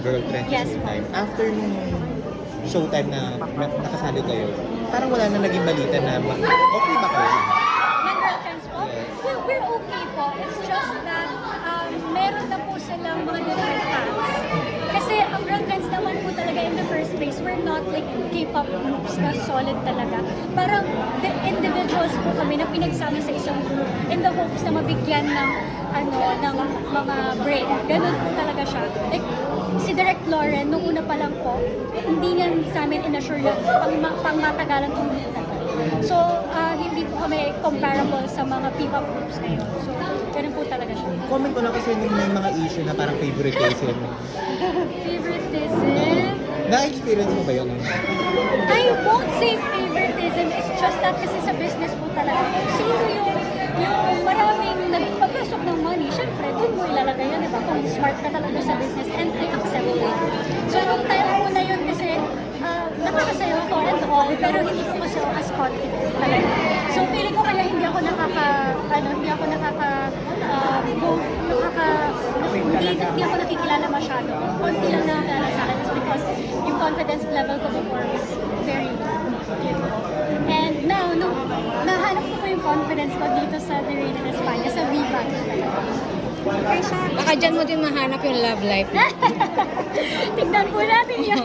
Girl Trend sa Yes, Showtime. After nung Showtime na nakasali kayo, parang wala na naging balita na okay ba kayo? Ng Girl Trends po? We're okay po. It's just that meron na po silang mga different paths. Kasi ang Girl Trends naman po talaga in the first place, we're not like K-pop groups na solid talaga. Parang the individuals po kami na pinagsama sa isang group in the hopes na mabigyan ng ng mga break. Ganun po talaga siya. Like, si Direct Lauren, nung una pa lang po, hindi niya sa amin in-assure na pang-matagalan tong group na to. So, hindi po kami comparable sa mga P-pop groups ngayon. So, ganun po talaga siya. Comment ko lang kasi nung may mga issue na parang favoritism. Favoritism? Na-experience mo ba yun? I won't say favoritism. It's just that kasi sa business po talaga. Kung sino yung maraming nagpapasok ng money, syempre, doon mo ilalagay yun, diba? Kung smart ka talaga sa business, and I accept it. So, nung time po na yun kasi, nakakasayo ako and all, pero hindi ko kasi ako as confident talaga. So, feeling ko kaya hindi ako hindi ako nakikilala masyado. Konti lang nakakilala sa akin is because yung confidence level ko before was very low. And now, nung nahanap ko yung confidence ko dito sa The Reina de España, sa Viva. Baka dyan mo din mahanap yung love life. Tignan po natin yun.